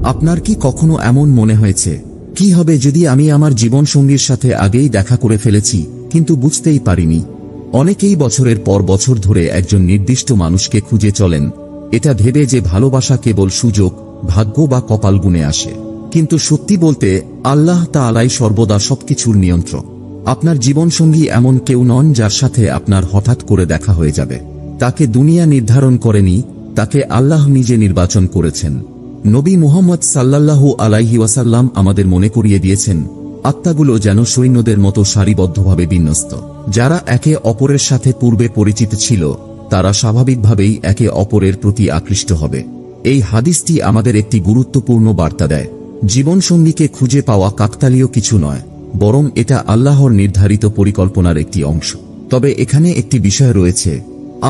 আপনার কি কখনো এমন মনে হয়েছে, কি হবে যদি আমি আমার জীবনসঙ্গীর সাথে আগেই দেখা করে ফেলেছি কিন্তু বুঝতেই পারিনি? অনেকেই বছরের পর বছর ধরে একজন নির্দিষ্ট মানুষকে খুঁজে চলেন, এটা ভেবে যে ভালোবাসা কেবল সুযোগ, ভাগ্য বা কপাল গুণে আসে। কিন্তু সত্যি বলতে আল্লাহ তাআলাই সর্বদা সবকিছুর নিয়ন্ত্রক। আপনার জীবনসঙ্গী এমন কেউ নন যার সাথে আপনার হঠাৎ করে দেখা হয়ে যাবে। তাকে দুনিয়া নির্ধারণ করেনি, তাকে আল্লাহ নিজে নির্বাচন করেছেন। নবী মুহাম্মদ সাল্লাল্লাহু আলাইহি ওয়াসাল্লাম আমাদের মনে করিয়ে দিয়েছেন, আত্মাগুলো যেন সৈন্যদের মতো সারিবদ্ধভাবে বিন্যস্ত। যারা একে অপরের সাথে পূর্বে পরিচিত ছিল তারা স্বাভাবিকভাবেই একে অপরের প্রতি আকৃষ্ট হবে। এই হাদিসটি আমাদের একটি গুরুত্বপূর্ণ বার্তা দেয়। জীবনসঙ্গীকে খুঁজে পাওয়া কাকতালীয় কিছু নয়, বরং এটা আল্লাহর নির্ধারিত পরিকল্পনার একটি অংশ। তবে এখানে একটি বিষয় রয়েছে,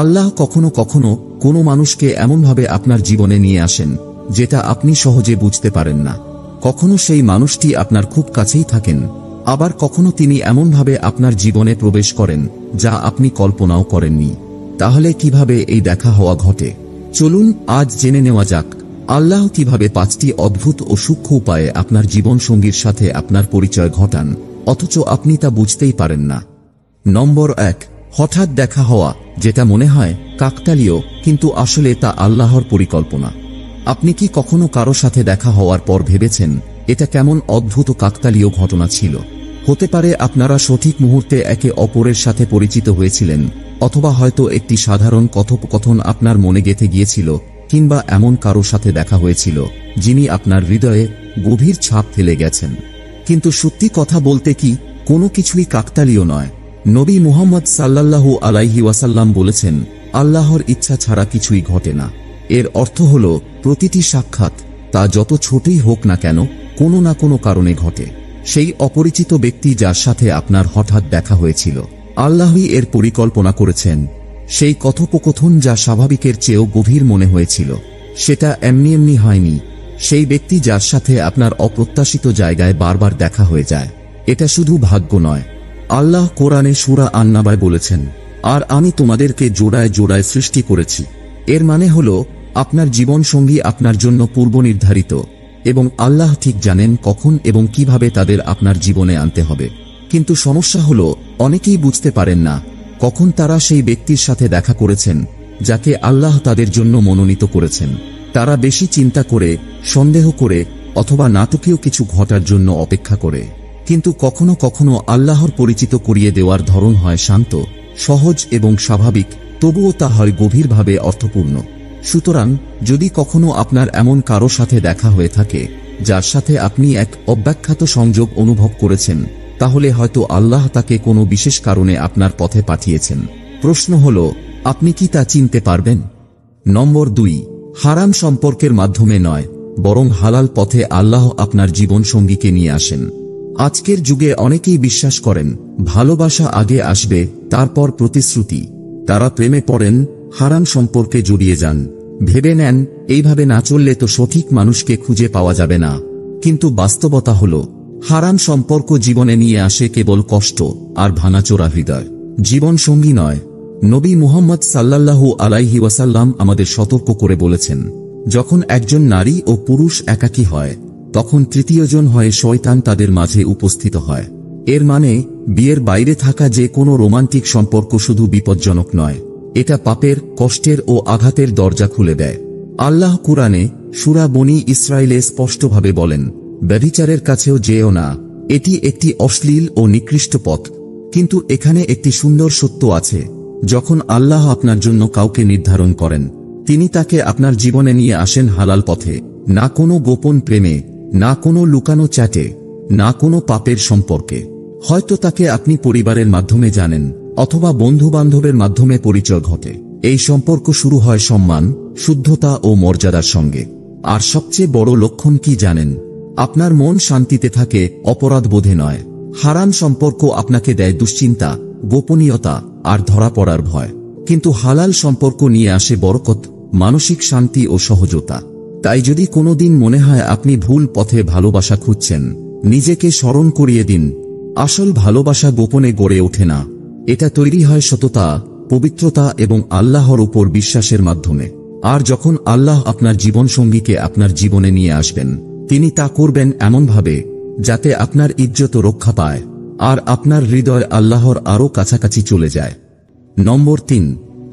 আল্লাহ কখনো কখনো কোনো মানুষকে এমনভাবে আপনার জীবনে নিয়ে আসেন যেটা আপনি সহজে বুঝতে পারেন না। কখনো সেই মানুষটি আপনার খুব কাছেই থাকেন, আবার কখনো তিনি এমনভাবে আপনার জীবনে প্রবেশ করেন যা আপনি কল্পনাও করেননি। তাহলে কিভাবে এই দেখা হওয়া ঘটে? চলুন আজ জেনে নেওয়া যাক আল্লাহ কিভাবে 5টি অদ্ভুত ও সূক্ষ্ম উপায়ে আপনার জীবনসঙ্গীর সাথে আপনার পরিচয় ঘটান, অথচ আপনি তা বুঝতেই পারেন না। নম্বর 1, হঠাৎ দেখা হওয়া, যেটা মনে হয় কাকতালীয় কিন্তু আসলে তা আল্লাহর পরিকল্পনা। আপনি কি কখনো কারো সাথে দেখা হওয়ার পর ভেবেছেন, এটা কেমন অদ্ভুত কাকতালীয় ঘটনা ছিল? হতে পারে আপনারা সঠিক মুহূর্তে একে অপরের সাথে পরিচিত হয়েছিলেন, অথবা হয়তো একটি সাধারণ কথোপকথন আপনার মনে গেঁথে গিয়েছিল, কিংবা এমন কারো সাথে দেখা হয়েছিল যিনি আপনার হৃদয়ে গভীর ছাপ ফেলে গেছেন। কিন্তু সত্যি কথা বলতে কি কোনো কিছুই কাকতালীয় নয়। নবী মুহাম্মদ সাল্লাল্লাহু আলাইহি ওয়াসাল্লাম বলেছেন, আল্লাহর ইচ্ছা ছাড়া কিছুই ঘটে না। এর অর্থ হল প্রতিটি সাক্ষাৎ, তা যত ছোটই হোক না কেন, কোনো না কোনো কারণে ঘটে। সেই অপরিচিত ব্যক্তি যার সাথে আপনার হঠাৎ দেখা হয়েছিল, আল্লাহই এর পরিকল্পনা করেছেন। সেই কথোপকথন যা স্বাভাবিকের চেয়েও গভীর মনে হয়েছিল, সেটা এমনি এমনি হয়নি। সেই ব্যক্তি যার সাথে আপনার অপ্রত্যাশিত জায়গায় বারবার দেখা হয়ে যায়, এটা শুধু ভাগ্য নয়। আল্লাহ কোরআনে সূরা আন-নাবায় বলেছেন, আর আমি তোমাদেরকে জোড়ায় জোড়ায় সৃষ্টি করেছি। এর মানে হল আপনার জীবনসঙ্গী আপনার জন্য পূর্ব নির্ধারিত, এবং আল্লাহ ঠিক জানেন কখন এবং কিভাবে তাদের আপনার জীবনে আনতে হবে। কিন্তু সমস্যা হল অনেকেই বুঝতে পারেন না কখন তারা সেই ব্যক্তির সাথে দেখা করেছেন যাকে আল্লাহ তাদের জন্য মনোনীত করেছেন। তারা বেশি চিন্তা করে, সন্দেহ করে, অথবা নাটকীয় কিছু ঘটার জন্য অপেক্ষা করে। কিন্তু কখনো কখনো আল্লাহর পরিচিত করিয়ে দেওয়ার ধরন হয় শান্ত, সহজ এবং স্বাভাবিক, তবুও তা হয় গভীরভাবে অর্থপূর্ণ। সুতরাং যদি কখনো আপনার এমন কারো সাথে দেখা হয়ে থাকে যার সাথে আপনি এক অব্যাখ্যাত সংযোগ অনুভব করেছেন, তাহলে হয়তো আল্লাহ তাকে কোনো বিশেষ কারণে আপনার পথে পাঠিয়েছেন। প্রশ্ন হল, আপনি কি তা চিনতে পারবেন? নম্বর 2, হারাম সম্পর্কের মাধ্যমে নয়, বরং হালাল পথে আল্লাহ আপনার জীবনসঙ্গীকে নিয়ে আসেন। আজকের যুগে অনেকেই বিশ্বাস করেন ভালোবাসা আগে আসবে, তারপর প্রতিশ্রুতি। তারা প্রেমে পড়েন, হারাম সম্পর্কে জড়িয়ে যান, ভেবে নেন এইভাবে না চললে তো সঠিক মানুষকে খুঁজে পাওয়া যাবে না। কিন্তু বাস্তবতা হল, হারাম সম্পর্ক জীবনে নিয়ে আসে কেবল কষ্ট আর ভাঙাচোরা হৃদয়, জীবনসঙ্গী নয়। নবী মুহাম্মদ সাল্লাল্লাহু আলাইহি ওয়াসাল্লাম আমাদের সতর্ক করে বলেছেন, যখন একজন নারী ও পুরুষ একাকী হয়, তখন তৃতীয়জন হয়ে শয়তান তাদের মাঝে উপস্থিত হয়। এর মানে বিয়ের বাইরে থাকা যে কোনো রোমান্টিক সম্পর্ক শুধু বিপজ্জনক নয়, এটা পাপের, কষ্টের ও আঘাতের দরজা খুলে দেয়। আল্লাহ কুরআনে সূরা বনী ইসরাইলে স্পষ্টভাবে বলেন, ব্যভিচারের কাছেও যেও না, এটি একটি অশ্লীল ও নিকৃষ্ট পথ। কিন্তু এখানে একটি সুন্দর সত্য আছে, যখন আল্লাহ আপনার জন্য কাউকে নির্ধারণ করেন, তিনি তাকে আপনার জীবনে নিয়ে আসেন হালাল পথে। না কোনো গোপন প্রেমে, না কোনো লুকানো চ্যাটে, না কোনো পাপের সম্পর্কে। হয়তো তাকে আপনি পরিবারের মাধ্যমে জানেন, অথবা বন্ধু বান্ধবের মাধ্যমে পরিচয় ঘটে। এই সম্পর্ক শুরু হয় সম্মান, শুদ্ধতা ও মর্যাদার সঙ্গে। আর সবচেয়ে বড় লক্ষণ কি জানেন? আপনার মন শান্তিতে থাকে, অপরাধ বোধে নয়। হারাম সম্পর্ক আপনাকে দেয় দুশ্চিন্তা, গোপনীয়তা আর ধরা পড়ার ভয়। কিন্তু হালাল সম্পর্ক নিয়ে আসে বরকত, মানসিক শান্তি ও সহজতা। তাই যদি কোনোদিন মনে হয় আপনি ভুল পথে ভালোবাসা খুঁজছেন, নিজেকে স্মরণ করিয়ে দিন, আসল ভালোবাসা গোপনে গড়ে ওঠে না। এটা তৈরি হয় সততা, পবিত্রতা এবং আল্লাহর উপর বিশ্বাসের মাধ্যমে। আর যখন আল্লাহ আপনার জীবনসঙ্গীকে আপনার জীবনে নিয়ে আসবেন, তিনি তা করবেন এমনভাবে যাতে আপনার ইজ্জত রক্ষা পায় আর আপনার হৃদয় আল্লাহর আরও কাছাকাছি চলে যায়। নম্বর 3,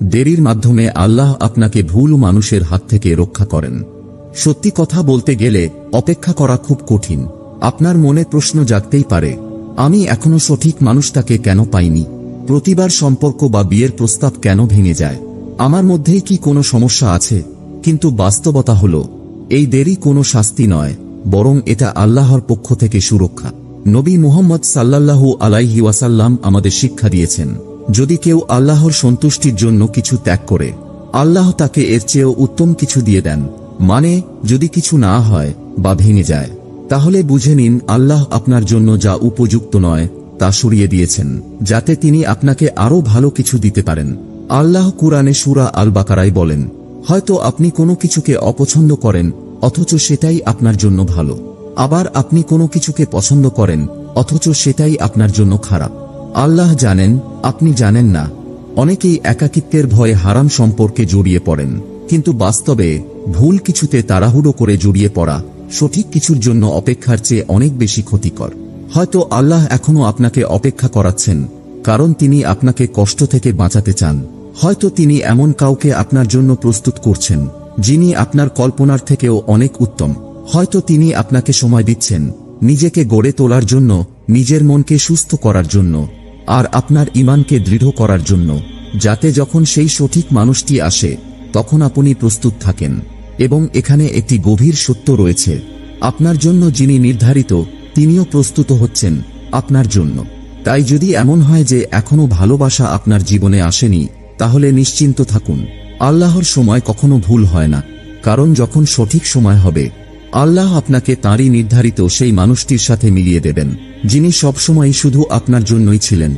দেরির মাধ্যমে আল্লাহ আপনাকে ভুল মানুষের হাত থেকে রক্ষা করেন। সত্যি কথা বলতে গেলে অপেক্ষা করা খুব কঠিন। আপনার মনে প্রশ্ন জাগতেই পারে, আমি এখনো সঠিক মানুষটাকে কেন পাইনি? প্রতিবার সম্পর্ক বা বিয়ের প্রস্তাব কেন ভেঙে যায়? আমার মধ্যেই কি কোনো সমস্যা আছে? কিন্তু বাস্তবতা হলো, এই দেরি কোনো শাস্তি নয়, বরং এটা আল্লাহর পক্ষ থেকে সুরক্ষা। নবী মুহাম্মদ সাল্লাল্লাহু আলাইহি ওয়াসাল্লাম আমাদের শিক্ষা দিয়েছেন, যদি কেউ আল্লাহর সন্তুষ্টির জন্য কিছু ত্যাগ করে, আল্লাহ তাকে এর চেয়েও উত্তম কিছু দিয়ে দেন। মানে, যদি কিছু না হয় বা ভেঙে যায়, তাহলে বুঝে নিন আল্লাহ আপনার জন্য যা উপযুক্ত নয় তা সরিয়ে দিয়েছেন, যাতে তিনি আপনাকে আরও ভালো কিছু দিতে পারেন। আল্লাহ কুরআনে সূরা আল বাকারায় বলেন, হয়তো আপনি কোনো কিছুকে অপছন্দ করেন অথচ সেটাই আপনার জন্য ভালো। আবার আপনি কোনো কিছুকে পছন্দ করেন অথচ সেটাই আপনার জন্য খারাপ। আল্লাহ জানেন, আপনি জানেন না। অনেকেই একাকিত্বের ভয়ে হারাম সম্পর্কে জড়িয়ে পড়েন, কিন্তু বাস্তবে ভুল কিছুতে তাড়াহুড়ো করে জড়িয়ে পড়া সঠিক কিছুর জন্য অপেক্ষার চেয়ে অনেক বেশি ক্ষতিকর। হয়তো আল্লাহ এখনো আপনাকে অপেক্ষা করাচ্ছেন, কারণ তিনি আপনাকে কষ্ট থেকে বাঁচাতে চান। হয়তো তিনি এমন কাউকে আপনার জন্য প্রস্তুত করছেন, যিনি আপনার কল্পনার থেকেও অনেক উত্তম। হয়তো তিনি আপনাকে সময় দিচ্ছেন, নিজেকে গড়ে তোলার জন্য, নিজের মনকে সুস্থ করার জন্য, আর আপনার ঈমানকে দৃঢ় করার জন্য, যাতে যখন সেই সঠিক মানুষটি আসে তখন আপনি প্রস্তুত থাকেন। এবং এখানে একটি গভীর সত্য রয়েছে, আপনার জন্য যিনি নির্ধারিত তিনিও প্রস্তুত হচ্ছেন আপনার জন্য। তাই যদি এমন হয় যে এখনো ভালোবাসা আপনার জীবনে আসেনি, তাহলে নিশ্চিন্ত থাকুন, আল্লাহর সময় কখনো ভুল হয় না। কারণ যখন সঠিক সময় হবে, আল্লাহ আপনাকে তাঁরই নির্ধারিত সেই মানুষটির সাথে মিলিয়ে দেবেন, যিনি সবসময় শুধু আপনার জন্যই ছিলেন।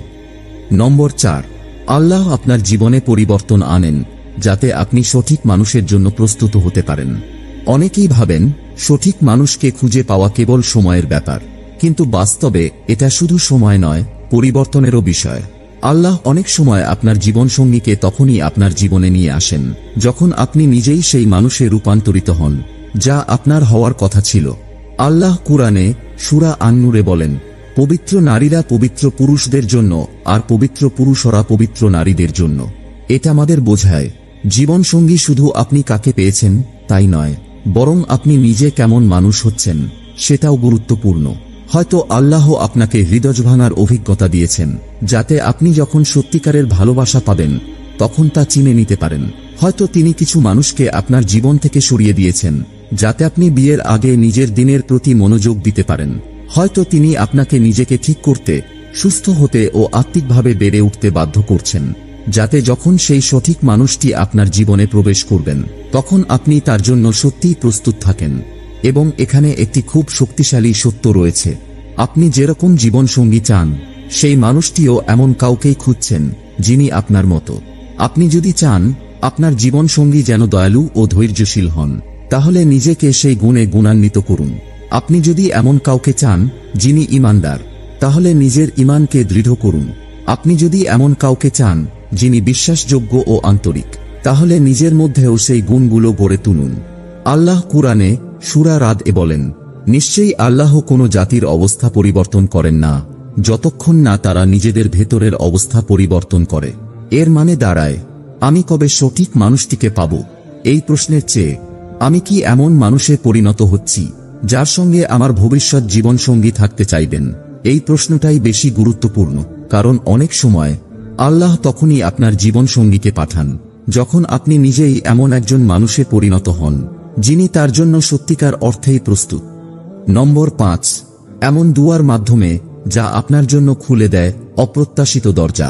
নম্বর 4, আল্লাহ আপনার জীবনে পরিবর্তন আনেন যাতে আপনি সঠিক মানুষের জন্য প্রস্তুত হতে পারেন। অনেকেই ভাবেন সঠিক মানুষকে খুঁজে পাওয়া কেবল সময়ের ব্যাপার, কিন্তু বাস্তবে এটা শুধু সময় নয়, পরিবর্তনেরও বিষয়। আল্লাহ অনেক সময় আপনার জীবনসঙ্গীকে তখনই আপনার জীবনে নিয়ে আসেন যখন আপনি নিজেই সেই মানুষে রূপান্তরিত হন যা আপনার হওয়ার কথা ছিল। আল্লাহ কুরআনে সূরা আন-নূরে বলেন, পবিত্র নারীরা পবিত্র পুরুষদের জন্য আর পবিত্র পুরুষরা পবিত্র নারীদের জন্য। এটা আমাদের বোঝায় জীবনসঙ্গী শুধু আপনি কাকে পেয়েছেন তাই নয়, বরং আপনি নিজে কেমন মানুষ হচ্ছেন সেটাও গুরুত্বপূর্ণ। হয়তো আল্লাহ আপনাকে হৃদয় ভাঙার অভিজ্ঞতা দিয়েছেন, যাতে আপনি যখন সত্যিকারের ভালোবাসা পাবেন তখন তা চিনে নিতে পারেন। হয়তো তিনি কিছু মানুষকে আপনার জীবন থেকে সরিয়ে দিয়েছেন, যাতে আপনি বিয়ের আগে নিজের দিনের প্রতি মনোযোগ দিতে পারেন। হয়তো তিনি আপনাকে নিজেকে ঠিক করতে, সুস্থ হতে ও আত্মিকভাবে বেড়ে উঠতে বাধ্য করছেন, যাতে যখন সেই সঠিক মানুষটি আপনার জীবনে প্রবেশ করবেন তখন আপনি তার জন্য সত্যিই প্রস্তুত থাকেন। এবং এখানে একটি খুব শক্তিশালী সত্য রয়েছে, আপনি যেরকম জীবনসঙ্গী চান সেই মানুষটিও এমন কাউকেই খুঁজছেন যিনি আপনার মতো। আপনি যদি চান আপনার জীবনসঙ্গী যেন দয়ালু ও ধৈর্যশীল হন, তাহলে নিজেকে সেই গুণে গুণান্বিত করুন। আপনি যদি এমন কাউকে চান যিনি ঈমানদার, তাহলে নিজের ঈমানকে দৃঢ় করুন। আপনি যদি এমন কাউকে চান যিনি বিশ্বাসযোগ্য ও আন্তরিক, তাহলে নিজের মধ্যেও সেই গুণগুলো গড়ে তুলুন। আল্লাহ কুরআনে সূরা রাদ-এ বলেন, নিশ্চয়ই আল্লাহ কোনো জাতির অবস্থা পরিবর্তন করেন না যতক্ষণ না তারা নিজেদের ভেতরের অবস্থা পরিবর্তন করে। এর মানে দাঁড়ায়, আমি কবে সঠিক মানুষটিকে পাব? এই প্রশ্নের চেয়ে আমি কি এমন মানুষে পরিণত হচ্ছি যার সঙ্গে আমার ভবিষ্যৎ জীবনসঙ্গী থাকতে চাইবেন, এই প্রশ্নটাই বেশি গুরুত্বপূর্ণ। কারণ অনেক সময় আল্লাহ তখনই আপনার জীবনসঙ্গীকে পাঠান যখন আপনি নিজেই এমন একজন মানুষে পরিণত হন যিনি তার জন্য সত্যিকার অর্থেই প্রস্তুত। নম্বর 5, এমন দুয়ার মাধ্যমে যা আপনার জন্য খুলে দেয় অপ্রত্যাশিত দরজা।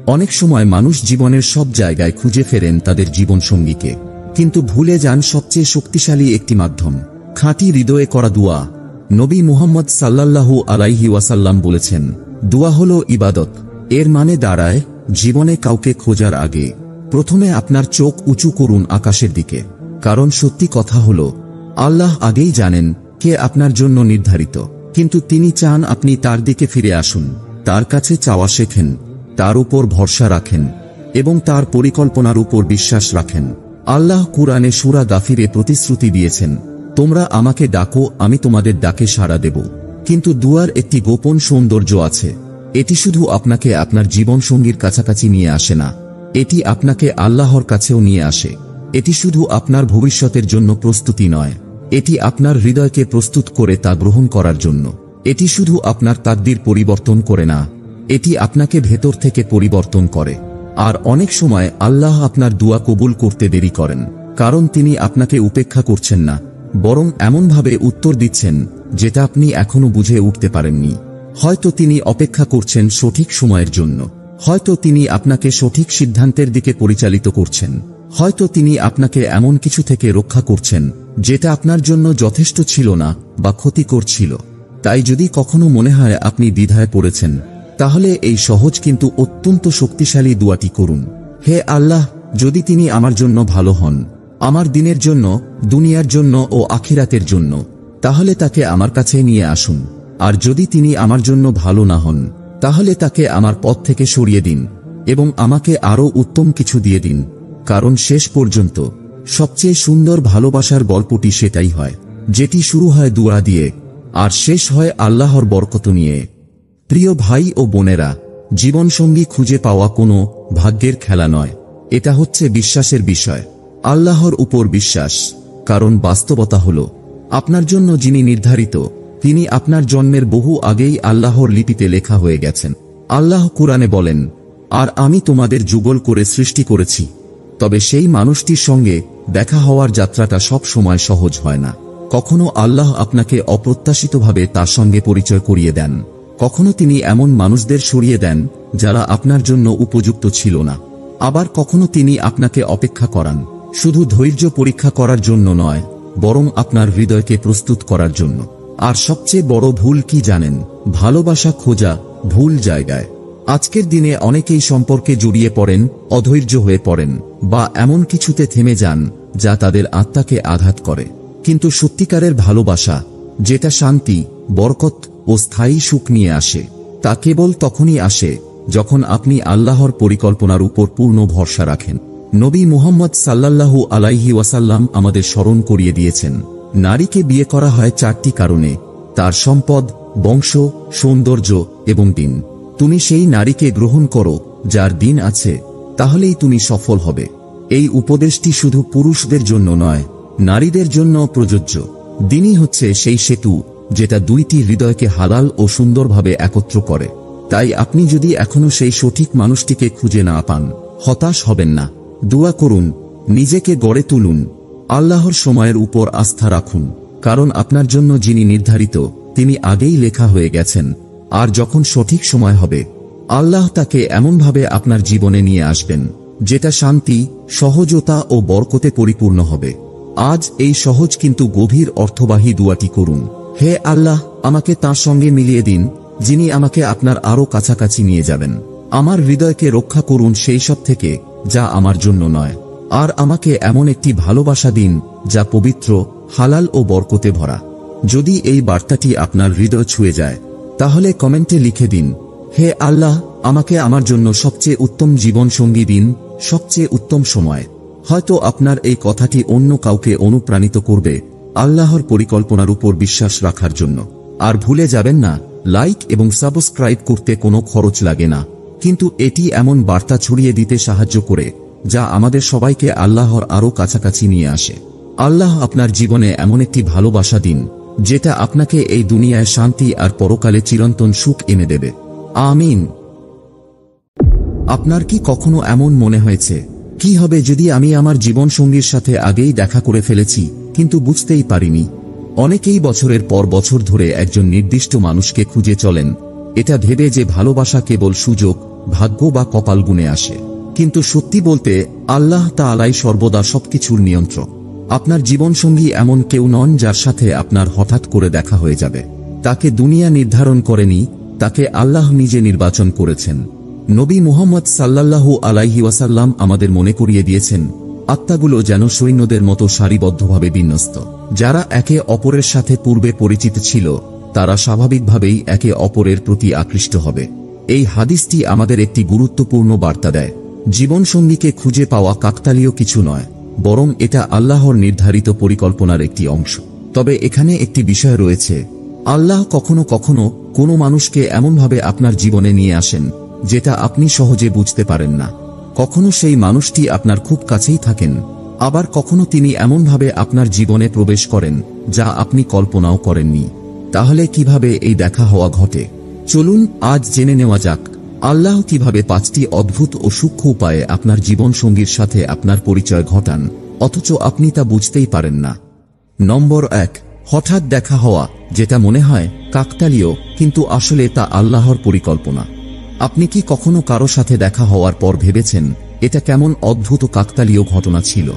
অনেক সময় মানুষ জীবনের সব জায়গায় খুঁজে ফেরেন তাদের জীবনসঙ্গীকে, কিন্তু ভুলে যান সবচেয়ে শক্তিশালী একটি মাধ্যম, খাঁটি হৃদয়ে করা দুয়া। নবী মুহাম্মদ সাল্লাল্লাহু আলাইহি ওয়াসাল্লাম বলেছেন, দুয়া হলো ইবাদত। এর মানে দাঁড়ায়, জীবনে কাউকে খোঁজার আগে প্রথমে আপনার চোখ উঁচু করুন আকাশের দিকে। কারণ সত্যি কথা হলো, আল্লাহ আগেই জানেন কে আপনার জন্য নির্ধারিত, কিন্তু তিনি চান আপনি তার দিকে ফিরে আসুন, তার কাছে চাওয়া শেখেন, তার উপর ভরসা রাখেন এবং তার পরিকল্পনার উপর বিশ্বাস রাখেন। আল্লাহ কুরআনে সূরা গাফিরে প্রতিশ্রুতি দিয়েছেন, তোমরা আমাকে ডাকো, আমি তোমাদের ডাকে সাড়া দেব। কিন্তু দুয়ার একটি গোপন সৌন্দর্য আছে। এটি শুধু আপনাকে আপনার জীবনসঙ্গীর কাছাকাছি নিয়ে আসে না, এটি আপনাকে আল্লাহর কাছেও নিয়ে আসে। এটি শুধু আপনার ভবিষ্যতের জন্য প্রস্তুতি নয়, এটি আপনার হৃদয়কে প্রস্তুত করে তা গ্রহণ করার জন্য। এটি শুধু আপনার তাকদীর পরিবর্তন করে না, এটি আপনাকে ভেতর থেকে পরিবর্তন করে। আর অনেক সময় আল্লাহ আপনার দোয়া কবুল করতে দেরি করেন, কারণ তিনি আপনাকে উপেক্ষা করছেন না, বরং এমনভাবে উত্তর দিচ্ছেন যেটা আপনি এখনো বুঝে উঠতে পারেননি। হয়তো তিনি অপেক্ষা করছেন সঠিক সময়ের জন্য, হয়তো তিনি আপনাকে সঠিক সিদ্ধান্তের দিকে পরিচালিত করছেন, হয়তো তিনি আপনাকে এমন কিছু থেকে রক্ষা করছেন যেটা আপনার জন্য যথেষ্ট ছিল না বা ক্ষতিকর ছিল। তাই যদি কখনো মনে হয় আপনি দ্বিধায় পড়েছেন, তাহলে এই সহজ কিন্তু অত্যন্ত শক্তিশালী দোয়াটি করুন। হে আল্লাহ, যদি তিনি আমার জন্য ভালো হন, আমার দিনের জন্য, দুনিয়ার জন্য ও আখিরাতের জন্য, তাহলে তাকে আমার কাছে নিয়ে আসুন। আর যদি তিনি আমার জন্য ভালো না হন, তাহলে তাকে আমার পথ থেকে সরিয়ে দিন এবং আমাকে আরও উত্তম কিছু দিয়ে দিন। কারণ শেষ পর্যন্ত সবচেয়ে সুন্দর ভালোবাসার গল্পটি সেটাই হয় যেটি শুরু হয় দোয়া দিয়ে আর শেষ হয় আল্লাহর বরকত নিয়ে। প্রিয় ভাই ও বোনেরা, জীবনসঙ্গী খুঁজে পাওয়া কোনো ভাগ্যের খেলা নয়, এটা হচ্ছে বিশ্বাসের বিষয়, আল্লাহর উপর বিশ্বাস। কারণ বাস্তবতা হল, আপনার জন্য যিনি নির্ধারিত, তিনি আপনার জন্মের বহু আগেই আল্লাহর লিপিতে লেখা হয়ে গেছেন। আল্লাহ কুরআনে বলেন, আর আমি তোমাদের যুগল করে সৃষ্টি করেছি। তবে সেই মানুষটির সঙ্গে দেখা হওয়ার যাত্রাটা সব সময় সহজ হয় না। কখনো আল্লাহ আপনাকে অপ্রত্যাশিতভাবে তার সঙ্গে পরিচয় করিয়ে দেন, কখনো তিনি এমন মানুষদের সরিয়ে দেন যারা আপনার জন্য উপযুক্ত ছিল না। আবার কখনো তিনি আপনাকে অপেক্ষা করান, শুধু ধৈর্য পরীক্ষা করার জন্য নয়, বরং আপনার হৃদয়কে প্রস্তুত করার জন্য। আর সবচেয়ে বড় ভুল কি জানেন? ভালোবাসা খোঁজা ভুল জায়গায়। আজকের দিনে অনেকেই সম্পর্কে জড়িয়ে পড়েন, অধৈর্য হয়ে পড়েন বা এমন কিছুতে থেমে যান যা তাদের আত্মাকে আঘাত করে। কিন্তু সত্যিকারের ভালোবাসা, যেটা শান্তি, বরকত ও স্থায়ী সুখ নিয়ে আসে, তা কেবল তখনই আসে যখন আপনি আল্লাহর পরিকল্পনার উপর পূর্ণ ভরসা রাখেন। নবী মুহাম্মদ সাল্লাল্লাহু আলাইহি ওয়াসাল্লাম আমাদের স্মরণ করিয়ে দিয়েছেন, নারীকে বিয়ে করা হয় 4টি কারণে: তার সম্পদ, বংশ, সৌন্দর্য এবং দিন। তুমি সেই নারীকে গ্রহণ করো যার দিন আছে, তাহলেই তুমি সফল হবে। এই উপদেশটি শুধু পুরুষদের জন্য নয়, নারীদের জন্য প্রযোজ্য। দিনই হচ্ছে সেই সেতু যেটা দুইটি হৃদয়কে হালাল ও সুন্দরভাবে একত্র করে। তাই আপনি যদি এখনো সেই সঠিক মানুষটিকে খুঁজে না পান, হতাশ হবেন না। দোয়া করুন, নিজেকে গড়ে তুলুন, আল্লাহর সময়ের উপর আস্থা রাখুন। কারণ আপনার জন্য যিনি নির্ধারিত, তিনি আগেই লেখা হয়ে গেছেন। আর যখন সঠিক সময় হবে, আল্লাহ তাকে এমনভাবে আপনার জীবনে নিয়ে আসবেন যেটা শান্তি, সহজতা ও বরকতে পরিপূর্ণ হবে। আজ এই সহজ কিন্তু গভীর অর্থবাহী দোয়াটি করুন। হে আল্লাহ, আমাকে তার সঙ্গে মিলিয়ে দিন যিনি আমাকে আপনার আরো কাছাকাছি নিয়ে যাবেন। আমার হৃদয়কে রক্ষা করুন সেই সব থেকে যা আমার জন্য নয়, আর আমাকে এমন একটি ভালোবাসা দিন যা পবিত্র, হালাল ও বরকতে ভরা। যদি এই বার্তাটি আপনার হৃদয় ছুঁয়ে যায়, তাহলে কমেন্টে লিখে দিন, হে আল্লাহ, আমাকে আমার জন্য সবচেয়ে উত্তম জীবন সঙ্গী দিন, সবচেয়ে উত্তম সময়। হয়তো আপনার এই কথাটি অন্য কাউকে অনুপ্রাণিত করবে আল্লাহর পরিকল্পনার উপর বিশ্বাস রাখার জন্য। আর ভুলে যাবেন না, লাইক এবং সাবস্ক্রাইব করতে কোনো খরচ লাগে না, কিন্তু এটি এমন বার্তা ছড়িয়ে দিতে সাহায্য করে যা আমাদের সবাইকে আল্লাহর আরো কাছাকাছি নিয়ে আসে। আল্লাহ আপনার জীবনে এমন একটি ভালোবাসা দিন যেটা আপনাকে এই দুনিয়ায় শান্তি আর পরকালে চিরন্তন সুখ এনে দেবে। আমিন। আপনার কি কখনো এমন মনে হয়েছে, কি হবে যদি আমি আমার জীবনসঙ্গীর সাথে আগেই দেখা করে ফেলেছি কিন্তু বুঝতেই পারিনি? অনেকেই বছরের পর বছর ধরে একজন নির্দিষ্ট মানুষকে খুঁজে চলেন, এটা ভেবে যে ভালোবাসা কেবল সুযোগ, ভাগ্য বা কপাল গুণে আসে। কিন্তু সত্যি বলতে, আল্লাহ তাআলাই সর্বদা সবকিছুর নিয়ন্ত্রক। আপনার জীবনসঙ্গী এমন কেউ নন যার সাথে আপনার হঠাৎ করে দেখা হয়ে যাবে। তাকে দুনিয়া নির্ধারণ করেনি, তাকে আল্লাহ নিজে নির্বাচন করেছেন। নবী মুহাম্মদ সাল্লাল্লাহু আলাইহি ওয়াসাল্লাম আমাদের মনে করিয়ে দিয়েছেন, আত্মাগুলো যেন সৈন্যদের মতো সারিবদ্ধভাবে বিন্যস্ত। যারা একে অপরের সাথে পূর্বে পরিচিত ছিল, তারা স্বাভাবিকভাবেই একে অপরের প্রতি আকৃষ্ট হবে। এই হাদিসটি আমাদের একটি গুরুত্বপূর্ণ বার্তা দেয়। জীবনসঙ্গীকে খুঁজে পাওয়া কাকতালীয় কিছু নয়, বরং এটা আল্লাহর নির্ধারিত পরিকল্পনার একটি অংশ। তবে এখানে একটি বিষয় রয়েছে, আল্লাহ কখনো কখনো কোনো মানুষকে এমনভাবে আপনার জীবনে নিয়ে আসেন যেটা আপনি সহজে বুঝতে পারেন না। কখনো সেই মানুষটি আপনার খুব কাছেই থাকেন, আবার কখনো তিনি এমনভাবে আপনার জীবনে প্রবেশ করেন যা আপনি কল্পনাও করেননি। তাহলে কিভাবে এই দেখা হওয়া ঘটে? চলুন আজ জেনে নেওয়া যাক আল্লাহ কিভাবে 5টি অদ্ভুত ও সূক্ষ্ম উপায়ে আপনার জীবন সঙ্গীর সাথে আপনার পরিচয় ঘটান, অথচ আপনি তা বুঝতেই পারেন না। নম্বর 1, হঠাৎ দেখা হওয়া, যেটা মনে হয় কাকতালীয়, কিন্তু আসলে তা আল্লাহর পরিকল্পনা। আপনি কি কখনো কারো সাথে দেখা হওয়ার পর ভেবেছেন এটা কেমন অদ্ভুত কাকতালীয় ঘটনা ছিল?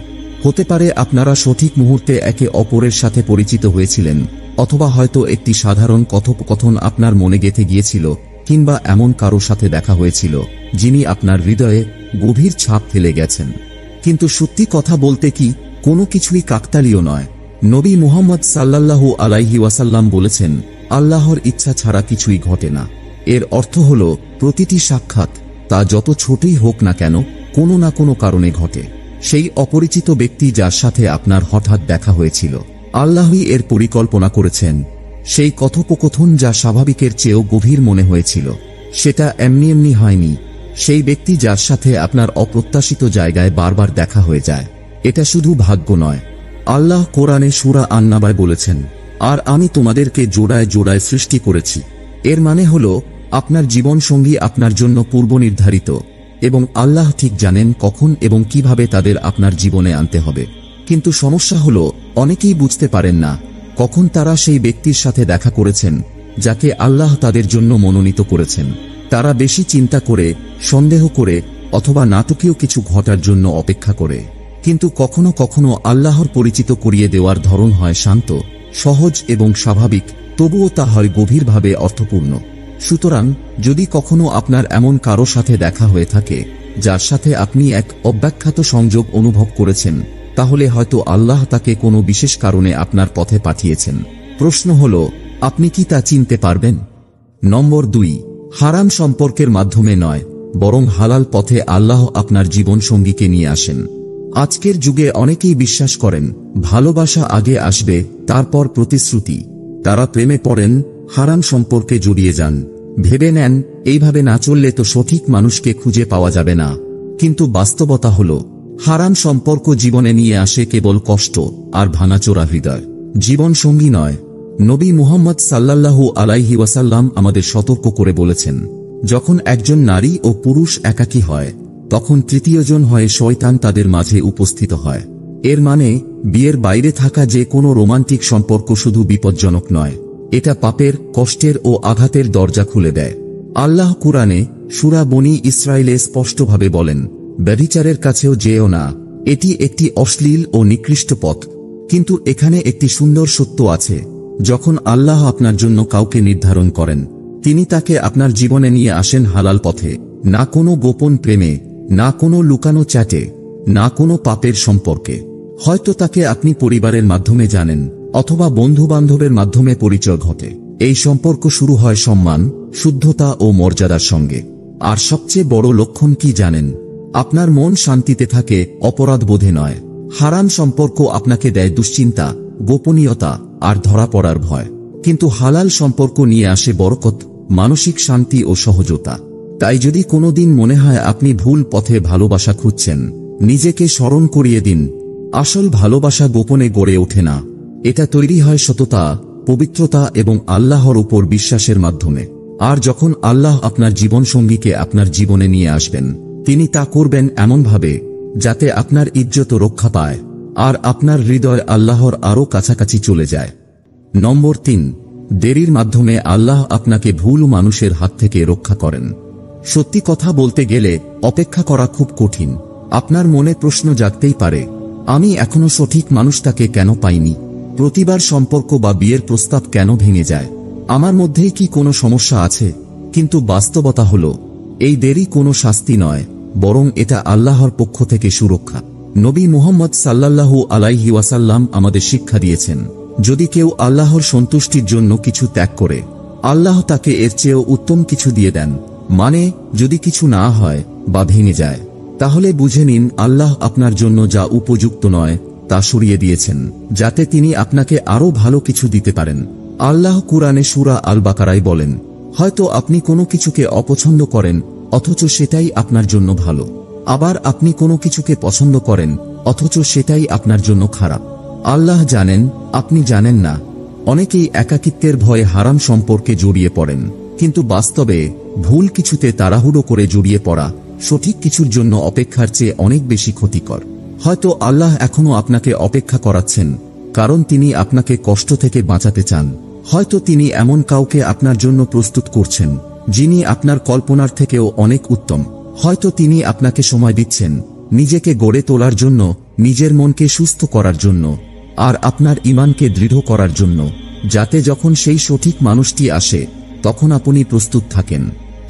হতে পারে আপনারা সঠিক মুহূর্তে একে অপরের সাথে পরিচিত হয়েছিলেন, অথবা হয়তো একটি সাধারণ কথোপকথন আপনার মনে গেঁথে গিয়েছিল, কিংবা এমন কারো সাথে দেখা হয়েছিল যিনি আপনার হৃদয়ে গভীর ছাপ ফেলে গেছেন। কিন্তু সত্যি কথা বলতে কি কোনো কিছুই কাকতালীয় নয়। নবী মুহাম্মদ সাল্লাল্লাহু আলাইহি ওয়াসাল্লাম বলেছেন, আল্লাহর ইচ্ছা ছাড়া কিছুই ঘটে না। এর অর্থ হল প্রতিটি সাক্ষাৎ, তা যত ছোটই হোক না কেন, কোনো না কোনো কারণে ঘটে। সেই অপরিচিত ব্যক্তি যার সাথে আপনার হঠাৎ দেখা হয়েছিল, আল্লাহই এর পরিকল্পনা করেছেন। সেই কথোপকথন যা স্বাভাবিকের চেয়েও গভীর মনে হয়েছিল, সেটা এমনি এমনি হয়নি। সেই ব্যক্তি যার সাথে আপনার অপ্রত্যাশিত জায়গায় বারবার দেখা হয়ে যায়, এটা শুধু ভাগ্য নয়। আল্লাহ কোরআনে সূরা আন-নাবায় বলেছেন, আর আমি তোমাদেরকে জোড়ায় জোড়ায় সৃষ্টি করেছি। এর মানে হল আপনার জীবন সঙ্গী আপনার জন্য পূর্ব নির্ধারিত, এবং আল্লাহ ঠিক জানেন কখন এবং কিভাবে তাদের আপনার জীবনে আনতে হবে। কিন্তু সমস্যা হল অনেকেই বুঝতে পারেন না কখন তারা সেই ব্যক্তির সাথে দেখা করেছেন যাকে আল্লাহ তাদের জন্য মনোনীত করেছেন। তারা বেশি চিন্তা করে, সন্দেহ করে, অথবা নাটকীয় কিছু ঘটার জন্য অপেক্ষা করে। কিন্তু কখনো কখনো আল্লাহর পরিচিত করিয়ে দেওয়ার ধরন হয় শান্ত, সহজ এবং স্বাভাবিক, তবুও তা হয় গভীরভাবে অর্থপূর্ণ। সুতরাং যদি কখনো আপনার এমন কারো সাথে দেখা হয়ে থাকে যার সাথে আপনি এক অব্যাখ্যাত সংযোগ অনুভব করেছেন, তাহলে হয়তো আল্লাহ তাকে কোনো বিশেষ কারণে আপনার পথে পাঠিয়েছেন। প্রশ্ন হল, আপনি কি তা চিনতে পারবেন? নম্বর 2, হারাম সম্পর্কের মাধ্যমে নয়, বরং হালাল পথে আল্লাহ আপনার জীবন সঙ্গীকে নিয়ে আসেন। আজকের যুগে অনেকেই বিশ্বাস করেন ভালোবাসা আগে আসবে, তারপর প্রতিশ্রুতি। তারা প্রেমে পড়েন, হারাম সম্পর্কে জড়িয়ে যান, ভেবে নেন এইভাবে না চললে তো সঠিক মানুষকে খুঁজে পাওয়া যাবে না। কিন্তু বাস্তবতা হল, হারাম সম্পর্ক জীবনে নিয়ে আসে কেবল কষ্ট আর ভাঙাচোরা হৃদয়, জীবন সঙ্গী নয়। নবী মুহাম্মদ সাল্লাল্লাহু আলাইহি ওয়াসাল্লাম আমাদের সতর্ক করে বলেছেন, যখন একজন নারী ও পুরুষ একাকী হয়, তখন তৃতীয়জন হয়ে শয়তান তাদের মাঝে উপস্থিত হয়। এর মানে বিয়ের বাইরে থাকা যে কোনো রোমান্টিক সম্পর্ক শুধু বিপজ্জনক নয়, এটা পাপের, কষ্টের ও আঘাতের দরজা খুলে দেয়। আল্লাহ কুরআনে সূরা বনী ইসরাইলে স্পষ্টভাবে বলেন, ব্যভিচারের কাছেও যেও না, এটি একটি অশ্লীল ও নিকৃষ্ট পথ। কিন্তু এখানে একটি সুন্দর সত্য আছে, যখন আল্লাহ আপনার জন্য কাউকে নির্ধারণ করেন, তিনি তাকে আপনার জীবনে নিয়ে আসেন হালাল পথে। না কোনো গোপন প্রেমে, না কোনো লুকানো চ্যাটে, না কোনো পাপের সম্পর্কে। হয়তো তাকে আপনি পরিবারের মাধ্যমে জানেন, অথবা বন্ধু বান্ধবের মাধ্যমে পরিচয় ঘটে। এই সম্পর্ক শুরু হয় সম্মান, শুদ্ধতা ও মর্যাদার সঙ্গে। আর সবচেয়ে বড় লক্ষণ কি জানেন? আপনার মন শান্তিতে থাকে, অপরাধ বোধে নয়। হারাম সম্পর্ক আপনাকে দেয় দুশ্চিন্তা, গোপনীয়তা আর ধরা পড়ার ভয়। কিন্তু হালাল সম্পর্ক নিয়ে আসে বরকত, মানসিক শান্তি ও সহজতা। তাই যদি কোনোদিন মনে হয় আপনি ভুল পথে ভালোবাসা খুঁজছেন, নিজেকে স্মরণ করিয়ে দিন, আসল ভালোবাসা গোপনে গড়ে ওঠে না। এটা তৈরি হয় সততা, পবিত্রতা এবং আল্লাহর উপর বিশ্বাসের মাধ্যমে। আর যখন আল্লাহ আপনার জীবনসঙ্গীকে আপনার জীবনে নিয়ে আসবেন, তিনি তা করবেন এমনভাবে যাতে আপনার ইজ্জত রক্ষা পায় আর আপনার হৃদয় আল্লাহর আরও কাছাকাছি চলে যায়। নম্বর 3, দেরির মাধ্যমে আল্লাহ আপনাকে ভুল মানুষের হাত থেকে রক্ষা করেন। সত্যি কথা বলতে গেলে অপেক্ষা করা খুব কঠিন। আপনার মনে প্রশ্ন জাগতেই পারে, আমি এখনো সঠিক মানুষটাকে কেন পাইনি? প্রতিবার সম্পর্ক বা বিয়ের প্রস্তাব কেন ভেঙে যায়? আমার মধ্যেই কি কোনো সমস্যা আছে? কিন্তু বাস্তবতা হল, এই দেরি কোনো শাস্তি নয়, বরং এটা আল্লাহর পক্ষ থেকে সুরক্ষা। নবী মুহাম্মদ সাল্লাল্লাহু আলাইহি ওয়াসাল্লাম আমাদের শিক্ষা দিয়েছেন, যদি কেউ আল্লাহর সন্তুষ্টির জন্য কিছু ত্যাগ করে, আল্লাহ তাকে এর চেয়েও উত্তম কিছু দিয়ে দেন। মানে যদি কিছু না হয় বা ভেঙে যায়, তাহলে বুঝে নিন আল্লাহ আপনার জন্য যা উপযুক্ত নয় তা সরিয়ে দিয়েছেন, যাতে তিনি আপনাকে আরো ভালো কিছু দিতে পারেন। আল্লাহ কুরআনে সূরা আল বাকারায় বলেন, হয়তো আপনি কোনো কিছুকে অপছন্দ করেন অথচ সেটাই আপনার জন্য ভালো, আবার আপনি কোনো কিছুকে পছন্দ করেন অথচ সেটাই আপনার জন্য খারাপ। আল্লাহ জানেন, আপনি জানেন না। অনেকেই একাকিত্বের ভয়ে হারাম সম্পর্কে জড়িয়ে পড়েন, কিন্তু বাস্তবে ভুল কিছুতে তাড়াহুড়ো করে জড়িয়ে পড়া সঠিক কিছুর জন্য অপেক্ষার চেয়ে অনেক বেশি ক্ষতিকর। হয়তো আল্লাহ এখনো আপনাকে অপেক্ষা করাচ্ছেন, কারণ তিনি আপনাকে কষ্ট থেকে বাঁচাতে চান। হয়তো তিনি এমন কাউকে আপনার জন্য প্রস্তুত করছেন যিনি আপনার কল্পনার থেকেও অনেক উত্তম। হয়তো তিনি আপনাকে সময় দিচ্ছেন নিজেকে গড়ে তোলার জন্য, নিজের মনকে সুস্থ করার জন্য, আর আপনার ঈমানকে দৃঢ় করার জন্য, যাতে যখন সেই সঠিক মানুষটি আসে তখন আপনি প্রস্তুত থাকেন।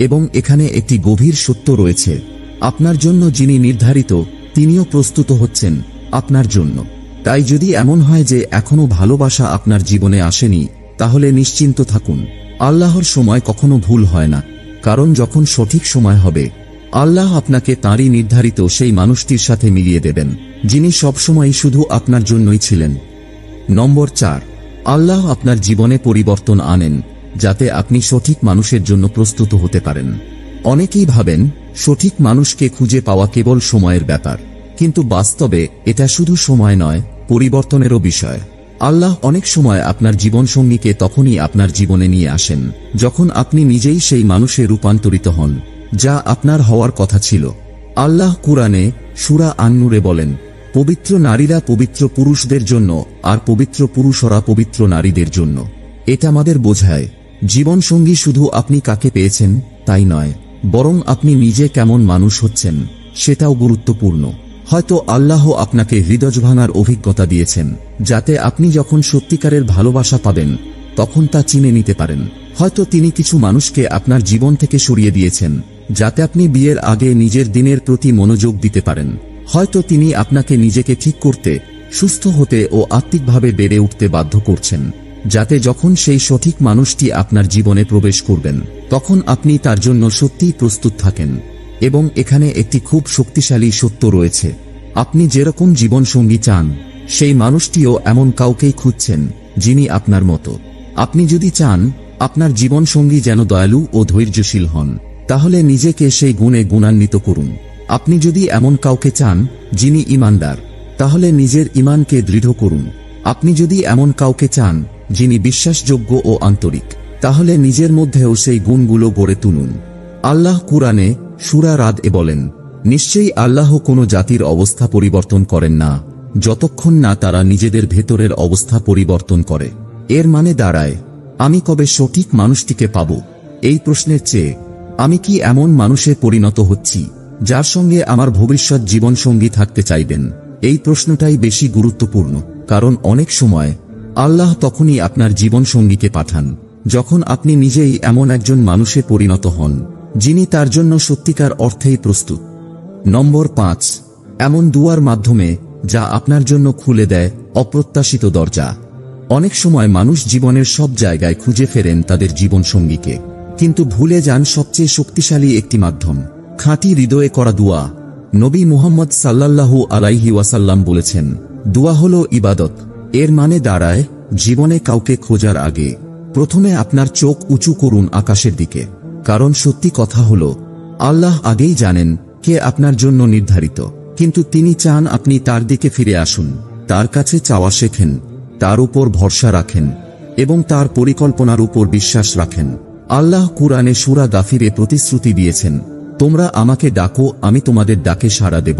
এবং এখানে একটি গভীর সত্য রয়েছে, আপনার জন্য যিনি নির্ধারিত তিনিও প্রস্তুত হচ্ছেন আপনার জন্য। তাই যদি এমন হয় যে এখনো ভালোবাসা আপনার জীবনে আসেনি, তাহলে নিশ্চিন্ত থাকুন, আল্লাহর সময় কখনো ভুল হয় না। কারণ যখন সঠিক সময় হবে আল্লাহ আপনাকে তাঁরই নির্ধারিত সেই মানুষটির সাথে মিলিয়ে দেবেন, যিনি সবসময় শুধু আপনার জন্যই ছিলেন। নম্বর 4, আল্লাহ আপনার জীবনে পরিবর্তন আনেন যাতে আপনি সঠিক মানুষের জন্য প্রস্তুত হতে পারেন। অনেকেই ভাবেন সঠিক মানুষকে খুঁজে পাওয়া কেবল সময়ের ব্যাপার, কিন্তু বাস্তবে এটা শুধু সময় নয়, পরিবর্তনেরও বিষয়। আল্লাহ অনেক সময় আপনার জীবনসঙ্গীকে তখনই আপনার জীবনে নিয়ে আসেন যখন আপনি নিজেই সেই মানুষে রূপান্তরিত হন যা আপনার হওয়ার কথা ছিল। আল্লাহ কুরআনে সূরা আন-নূরে বলেন, পবিত্র নারীরা পবিত্র পুরুষদের জন্য আর পবিত্র পুরুষরা পবিত্র নারীদের জন্য। এটা আমাদের বোঝায় জীবনসঙ্গী শুধু আপনি কাকে পেয়েছেন তাই নয়, বরং আপনি নিজে কেমন মানুষ হচ্ছেন সেটাও গুরুত্বপূর্ণ। হয়তো আল্লাহ আপনাকে হৃদয় ভাঙার অভিজ্ঞতা দিয়েছেন যাতে আপনি যখন সত্যিকারের ভালোবাসা পাবেন তখন তা চিনে নিতে পারেন। হয়তো তিনি কিছু মানুষকে আপনার জীবন থেকে সরিয়ে দিয়েছেন যাতে আপনি বিয়ের আগে নিজের দিনের প্রতি মনোযোগ দিতে পারেন। হয়তো তিনি আপনাকে নিজেকে ঠিক করতে, সুস্থ হতে ও আত্মিকভাবে বেড়ে উঠতে বাধ্য করছেন, যাতে যখন সেই সঠিক মানুষটি আপনার জীবনে প্রবেশ করবেন তখন আপনি তার জন্য সত্যিই প্রস্তুত থাকেন। এবং এখানে একটি খুব শক্তিশালী সত্য রয়েছে, আপনি যেরকম জীবনসঙ্গী চান সেই মানুষটিও এমন কাউকেই খুঁজছেন যিনি আপনার মতো। আপনি যদি চান আপনার জীবনসঙ্গী যেন দয়ালু ও ধৈর্যশীল হন, তাহলে নিজেকে সেই গুণে গুণান্বিত করুন। আপনি যদি এমন কাউকে চান যিনি ঈমানদার, তাহলে নিজের ঈমানকে দৃঢ় করুন। আপনি যদি এমন কাউকে চান যিনি বিশ্বাসযোগ্য ও আন্তরিক, তাহলে নিজের মধ্যেও সেই গুণগুলো গড়ে তুলুন। আল্লাহ কুরআনে সূরা রাদ-এ বলেন, নিশ্চয়ই আল্লাহ কোনো জাতির অবস্থা পরিবর্তন করেন না যতক্ষণ না তারা নিজেদের ভেতরের অবস্থা পরিবর্তন করে। এর মানে দাঁড়ায়, আমি কবে সঠিক মানুষটিকে পাব? এই প্রশ্নের চেয়ে আমি কি এমন মানুষে পরিণত হচ্ছি যার সঙ্গে আমার ভবিষ্যৎ জীবনসঙ্গী থাকতে চাইবেন, এই প্রশ্নটাই বেশি গুরুত্বপূর্ণ। কারণ অনেক সময় আল্লাহ তখনই আপনার জীবনসঙ্গীকে পাঠান যখন আপনি নিজেই এমন একজন মানুষে পরিণত হন যিনি তার জন্য সত্যিকার অর্থেই প্রস্তুত। নম্বর 5, এমন দুয়ার মাধ্যমে যা আপনার জন্য খুলে দেয় অপ্রত্যাশিত দরজা। অনেক সময় মানুষ জীবনের সব জায়গায় খুঁজে ফেরেন তাদের জীবনসঙ্গীকে, কিন্তু ভুলে যান সবচেয়ে শক্তিশালী একটি মাধ্যম, খাঁটি হৃদয়ে করা দুয়া। নবী মুহাম্মদ সাল্লাল্লাহু আলাইহি ওয়াসাল্লাম বলেছেন, দুয়া হলো ইবাদত। এর মানে দাঁড়ায়, জীবনে কাউকে খোঁজার আগে প্রথমে আপনার চোখ উঁচু করুন আকাশের দিকে। কারণ সত্যি কথা হলো, আল্লাহ আগেই জানেন কে আপনার জন্য নির্ধারিত, কিন্তু তিনি চান আপনি তার দিকে ফিরে আসুন, তার কাছে চাওয়া শেখেন, তার উপর ভরসা রাখেন এবং তার পরিকল্পনার উপর বিশ্বাস রাখেন। আল্লাহ কুরআনে সূরা গাফিরে প্রতিশ্রুতি দিয়েছেন, তোমরা আমাকে ডাকো, আমি তোমাদের ডাকে সাড়া দেব।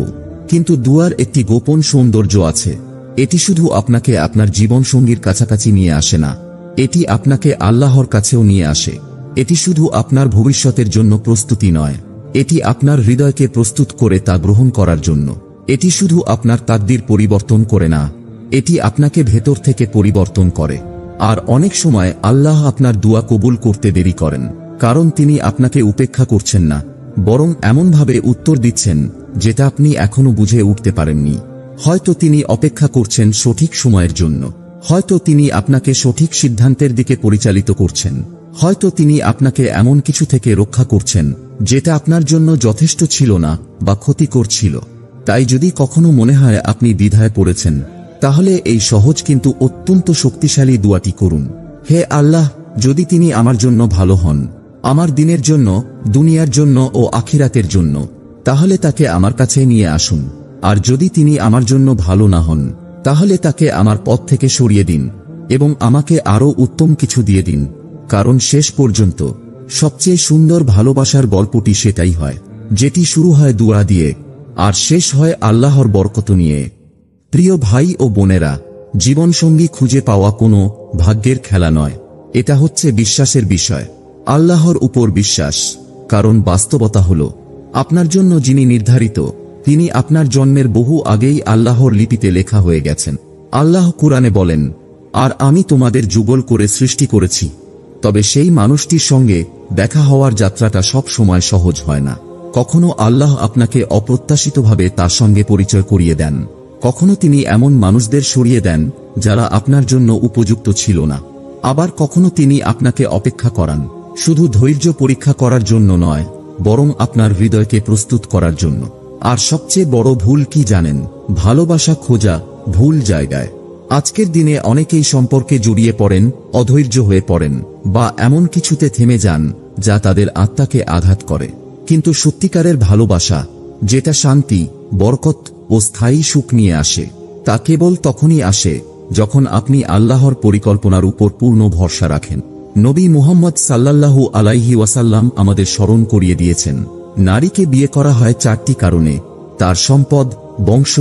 কিন্তু দুয়ার একটি গোপন সৌন্দর্য আছে। এটি শুধু আপনাকে আপনার জীবনসঙ্গীর কাছাকাছি নিয়ে আসে না, এটি আপনাকে আল্লাহর কাছেও নিয়ে আসে। এটি শুধু আপনার ভবিষ্যতের জন্য প্রস্তুতি নয়, এটি আপনার হৃদয়কে প্রস্তুত করে তা গ্রহণ করার জন্য। এটি শুধু আপনার তাকদীর পরিবর্তন করে না, এটি আপনাকে ভেতর থেকে পরিবর্তন করে। আর অনেক সময় আল্লাহ আপনার দোয়া কবুল করতে দেরি করেন, কারণ তিনি আপনাকে উপেক্ষা করছেন না, বরং এমনভাবে উত্তর দিচ্ছেন যেটা আপনি এখনো বুঝে উঠতে পারেননি। হয়তো তিনি অপেক্ষা করছেন সঠিক সময়ের জন্য, হয়তো তিনি আপনাকে সঠিক সিদ্ধান্তের দিকে পরিচালিত করছেন, হয়তো তিনি আপনাকে এমন কিছু থেকে রক্ষা করছেন যেটা আপনার জন্য যথেষ্ট ছিল না বা ক্ষতিকর ছিল। তাই যদি কখনো মনে হয় আপনি দ্বিধায় পড়েছেন, তাহলে এই সহজ কিন্তু অত্যন্ত শক্তিশালী দোয়াটি করুন। হে আল্লাহ, যদি তিনি আমার জন্য ভালো হন, আমার দিনের জন্য, দুনিয়ার জন্য ও আখিরাতের জন্য, তাহলে তাকে আমার কাছে নিয়ে আসুন। আর যদি তিনি আমার জন্য ভালো না হন, তাহলে তাকে আমার পথ থেকে সরিয়ে দিন এবং আমাকে আরও উত্তম কিছু দিয়ে দিন। কারণ শেষ পর্যন্ত সবচেয়ে সুন্দর ভালোবাসার গল্পটি সেটাই হয় যেটি শুরু হয় দুআ দিয়ে আর শেষ হয় আল্লাহর বরকত নিয়ে। প্রিয় ভাই ও বোনেরা, জীবনসঙ্গী খুঁজে পাওয়া কোনো ভাগ্যের খেলা নয়, এটা হচ্ছে বিশ্বাসের বিষয়, আল্লাহর উপর বিশ্বাস। কারণ বাস্তবতা হল, আপনার জন্য যিনি নির্ধারিত, তিনি আপনার জন্মের বহু আগেই আল্লাহর লিপিতে লেখা হয়ে গেছেন। আল্লাহ কুরআনে বলেন, আর আমি তোমাদের যুগল করে সৃষ্টি করেছি। তবে সেই মানুষটির সঙ্গে দেখা হওয়ার যাত্রাটা সব সময় সহজ হয় না। কখনো আল্লাহ আপনাকে অপ্রত্যাশিতভাবে তার সঙ্গে পরিচয় করিয়ে দেন, কখনো তিনি এমন মানুষদের সরিয়ে দেন যারা আপনার জন্য উপযুক্ত ছিল না। আবার কখনো তিনি আপনাকে অপেক্ষা করান, শুধু ধৈর্য পরীক্ষা করার জন্য নয়, বরং আপনার হৃদয়কে প্রস্তুত করার জন্য। আর সবচেয়ে বড় ভুল কি জানেন? ভালোবাসা খোঁজা ভুল জায়গায়। আজকের দিনে অনেকেই সম্পর্কে জড়িয়ে পড়েন, অধৈর্য হয়ে পড়েন বা এমন কিছুতে থেমে যান যা তাদের আত্মাকে আঘাত করে। কিন্তু সত্যিকারের ভালোবাসা, যেটা শান্তি, বরকত ও স্থায়ী সুখ নিয়ে আসে, তা কেবল তখনই আসে যখন আপনি আল্লাহর পরিকল্পনার উপর পূর্ণ ভরসা রাখেন। নবী মুহাম্মদ সাল্লাল্লাহু আলাইহি ওয়াসাল্লাম আমাদের স্মরণ করিয়ে দিয়েছেন, নারীকে বিয়ে করা হয় 4টি কারণে: তার সম্পদ, বংশ,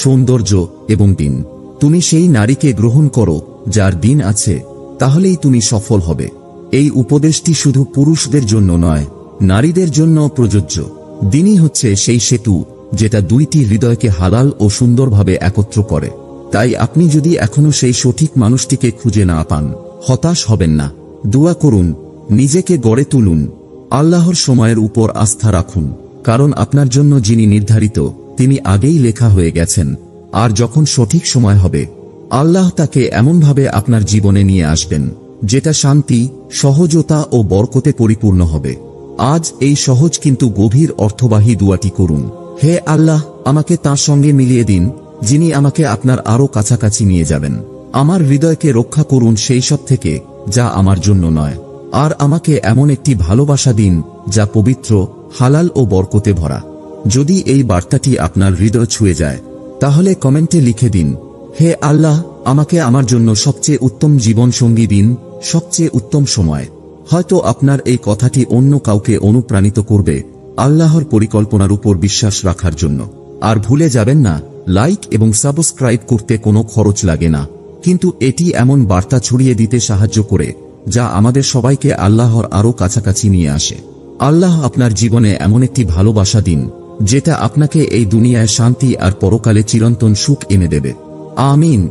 সৌন্দর্য এবং দিন। তুমি সেই নারীকে গ্রহণ করো যার দিন আছে, তাহলেই তুমি সফল হবে। এই উপদেশটি শুধু পুরুষদের জন্য নয়, নারীদের জন্য প্রযোজ্য। দিনই হচ্ছে সেই সেতু যেটা দুইটি হৃদয়কে হালাল ও সুন্দরভাবে একত্র করে। তাই আপনি যদি এখনো সেই সঠিক মানুষটিকে খুঁজে না পান, হতাশ হবেন না। দোয়া করুন, নিজেকে গড়ে তুলুন, আল্লাহর সময়ের উপর আস্থা রাখুন। কারণ আপনার জন্য যিনি নির্ধারিত, তিনি আগেই লেখা হয়ে গেছেন। আর যখন সঠিক সময় হবে, আল্লাহ তাকে এমনভাবে আপনার জীবনে নিয়ে আসবেন যেটা শান্তি, সহজতা ও বরকতে পরিপূর্ণ হবে। আজ এই সহজ কিন্তু গভীর অর্থবাহী দোয়াটি করুন। হে আল্লাহ, আমাকে তার সঙ্গে মিলিয়ে দিন যিনি আমাকে আপনার আরো কাছাকাছি নিয়ে যাবেন। আমার হৃদয়কে রক্ষা করুন সেই সব থেকে যা আমার জন্য নয়। আর আমাকে এমন একটি ভালোবাসা দিন যা পবিত্র, হালাল ও বরকতে ভরা। যদি এই বার্তাটি আপনার হৃদয় ছুঁয়ে যায়, তাহলে কমেন্টে লিখে দিন, হে আল্লাহ, আমাকে আমার জন্য সবচেয়ে উত্তম জীবন সঙ্গী দিন, সবচেয়ে উত্তম সময়। হয়তো আপনার এই কথাটি অন্য কাউকে অনুপ্রাণিত করবে আল্লাহর পরিকল্পনার উপর বিশ্বাস রাখার জন্য। আর ভুলে যাবেন না, লাইক এবং সাবস্ক্রাইব করতে কোনো খরচ লাগে না, কিন্তু এটি এমন বার্তা ছড়িয়ে দিতে সাহায্য করে যা আমাদের সবাইকে আল্লাহর আরো কাছাকাছি নিয়ে আসে। আল্লাহ আপনার জীবনে এমন একটি ভালোবাসা দিন যেটা আপনাকে এই দুনিয়ায় শান্তি আর পরকালে চিরন্তন সুখ এনে দেবে। আমিন।